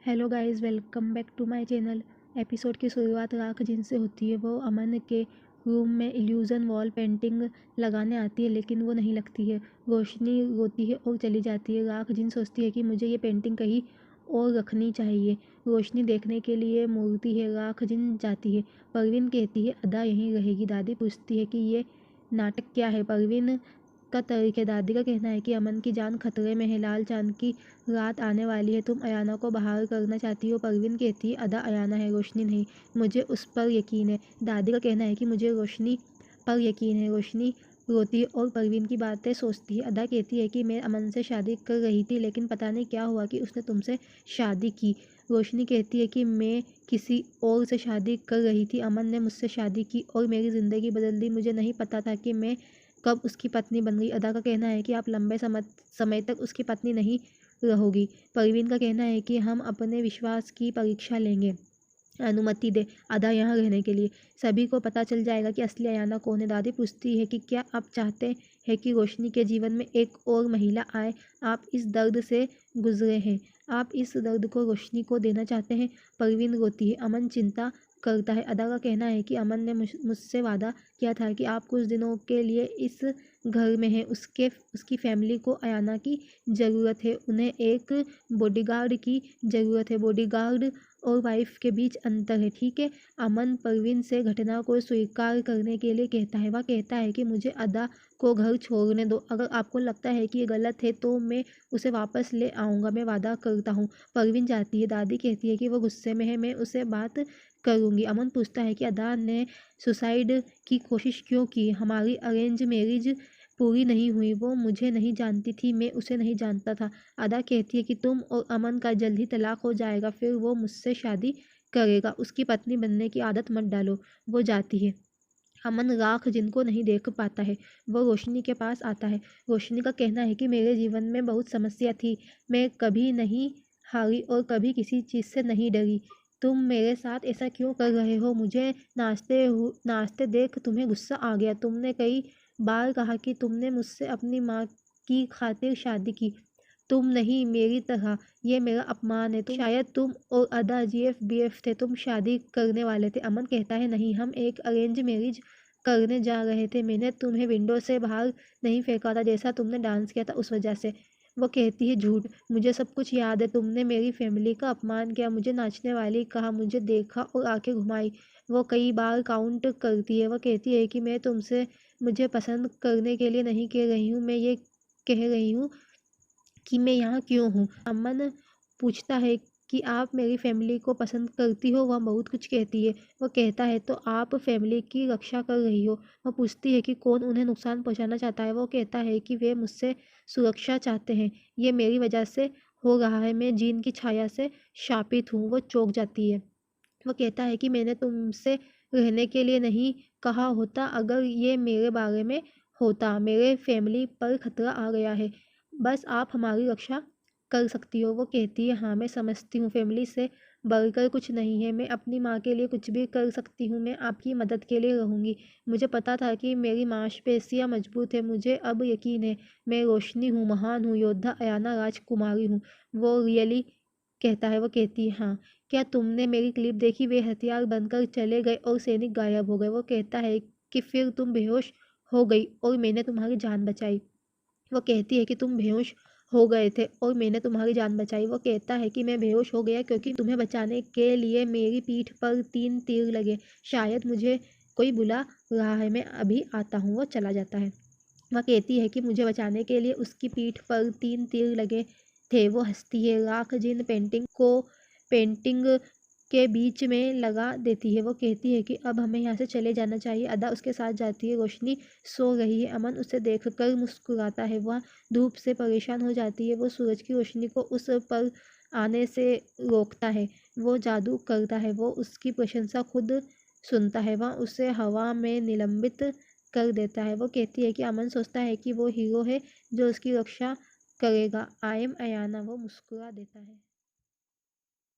Hello guys, welcome back to my channel. Episode की शुरुआत राख जिनसे होती है। वो अमन के रूम में इल्यूजन वॉल पेंटिंग लगाने आती है, लेकिन वो नहीं लगती है। रोशनी रोती है और चली जाती है। राख जिन सोचती है कि मुझे ये पेंटिंग कहीं और रखनी चाहिए। रोशनी देखने के लिए मुड़ती है। राख जिन जाती है। परवीन कहती है अदा यहीं रहेगी। दादी पूछती है कि ये नाटक क्या है। परवीन का तर्क है। दादी का कहना है कि अमन की जान खतरे में है। लाल चांद की रात आने वाली है। तुम अयाना को बाहर करना चाहती हो। परवीन कहती है अदा अयाना है, रोशनी नहीं। मुझे उस पर यकीन है। दादी का कहना है कि मुझे रोशनी पर यकीन है। रोशनी रोती है और परवीन की बातें सोचती है। अदा कहती है कि मैं अमन से शादी कर रही थी, लेकिन पता नहीं क्या हुआ कि उसने तुमसे शादी की। रोशनी कहती है कि मैं किसी और से शादी कर रही थी। अमन ने मुझसे शादी की और मेरी ज़िंदगी बदल दी। मुझे नहीं पता था कि मैं कब उसकी पत्नी बन गई। अदा का कहना है कि आप लंबे समय तक उसकी पत्नी नहीं रहोगी। परवीन का कहना है कि हम अपने विश्वास की परीक्षा लेंगे। अनुमति दे अदा यहाँ रहने के लिए। सभी को पता चल जाएगा कि असली अयाना कौन है। दादी पूछती है कि क्या आप चाहते हैं कि रोशनी के जीवन में एक और महिला आए। आप इस दर्द से गुजरे हैं। आप इस दर्द को रोशनी को देना चाहते हैं। परवीन रोती है। अमन चिंता करता है। अदा का कहना है कि अमन ने मुझसे वादा किया था कि आप कुछ दिनों के लिए इस घर में हैं। उसकी फैमिली को अयाना की ज़रूरत है। उन्हें एक बॉडीगार्ड की ज़रूरत है। बॉडीगार्ड और वाइफ के बीच अंतर है, ठीक है। अमन परवीन से घटना को स्वीकार करने के लिए कहता है। वह कहता है कि मुझे अदा को घर छोड़ने दो। अगर आपको लगता है कि ये गलत है तो मैं उसे वापस ले आऊँगा। मैं वादा करता हूँ। परवीन जाती है। दादी कहती है कि वो गुस्से में है। मैं उसे बात करूँगी। अमन पूछता है कि अदा ने सुसाइड की कोशिश क्यों की। हमारी अरेंज मैरिज पूरी नहीं हुई। वो मुझे नहीं जानती थी, मैं उसे नहीं जानता था। अदा कहती है कि तुम और अमन का जल्द ही तलाक हो जाएगा, फिर वो मुझसे शादी करेगा। उसकी पत्नी बनने की आदत मत डालो। वो जाती है। अमन राख जिनको नहीं देख पाता है। वो रोशनी के पास आता है। रोशनी का कहना है कि मेरे जीवन में बहुत समस्या थी। मैं कभी नहीं हारी और कभी किसी चीज़ से नहीं डरी। तुम मेरे साथ ऐसा क्यों कर रहे हो। मुझे नाचते देख तुम्हें गुस्सा आ गया। तुमने कई बार कहा कि तुमने मुझसे अपनी माँ की खातिर शादी की। तुम नहीं, मेरी तरह। ये मेरा अपमान है। शायद तुम और अदा GF BF थे। तुम शादी करने वाले थे। अमन कहता है नहीं, हम एक अरेंज मैरिज करने जा रहे थे। मैंने तुम्हें विंडो से बाहर नहीं फेंका था जैसा तुमने डांस किया था उस वजह से। वो कहती है झूठ, मुझे सब कुछ याद है। तुमने मेरी फैमिली का अपमान किया, मुझे नाचने वाली कहा, मुझे देखा और आंखें घुमाई। वो कई बार काउंट करती है। वो कहती है कि मैं तुमसे मुझे पसंद करने के लिए नहीं कह रही हूँ, मैं ये कह रही हूँ कि मैं यहाँ क्यों हूँ। अमन पूछता है कि आप मेरी फैमिली को पसंद करती हो। वह बहुत कुछ कहती है। वो कहता है तो आप फैमिली की रक्षा कर रही हो। वह पूछती है कि कौन उन्हें नुकसान पहुँचाना चाहता है। वो कहता है कि वे मुझसे सुरक्षा चाहते हैं। ये मेरी वजह से हो रहा है। मैं जीन की छाया से शापित हूँ। वो चौंक जाती है। वो कहता है कि मैंने तुमसे रहने के लिए नहीं कहा होता। अगर ये मेरे बारे में होता, मेरे फैमिली पर खतरा आ गया है, बस आप हमारी रक्षा कर सकती हो। वो कहती है हाँ, मैं समझती हूँ। फैमिली से बढ़कर कुछ नहीं है। मैं अपनी माँ के लिए कुछ भी कर सकती हूँ। मैं आपकी मदद के लिए रहूँगी। मुझे पता था कि मेरी मांसपेशियाँ मजबूत है। मुझे अब यकीन है मैं रोशनी हूँ, महान हूँ, योद्धा अयाना राजकुमारी हूँ। वो रियली कहता है। वो कहती है हाँ, क्या तुमने मेरी क्लिप देखी। वे हथियार बनकर चले गए और सैनिक गायब हो गए। वो कहता है कि फिर तुम बेहोश हो गई और मैंने तुम्हारी जान बचाई। वो कहती है कि तुम बेहोश हो गए थे और मैंने तुम्हारी जान बचाई। वो कहता है कि मैं बेहोश हो गया क्योंकि तुम्हें बचाने के लिए मेरी पीठ पर 3 तीर लगे। शायद मुझे कोई बुला रहा है, मैं अभी आता हूँ। वो चला जाता है। वह कहती है कि मुझे बचाने के लिए उसकी पीठ पर 3 तीर लगे थे। वो हंसती है। राख जिन पेंटिंग के बीच में लगा देती है। वो कहती है कि अब हमें यहाँ से चले जाना चाहिए। अदा उसके साथ जाती है। रोशनी सो रही है। अमन उसे देखकर मुस्कुराता है। वह धूप से परेशान हो जाती है। वो सूरज की रोशनी को उस पर आने से रोकता है। वो जादू करता है। वो उसकी प्रशंसा खुद सुनता है। वह उसे हवा में निलंबित कर देता है। वो कहती है कि अमन सोचता है कि वो हीरो है जो उसकी रक्षा करेगा। I am Ayana. वो मुस्कुरा देता है।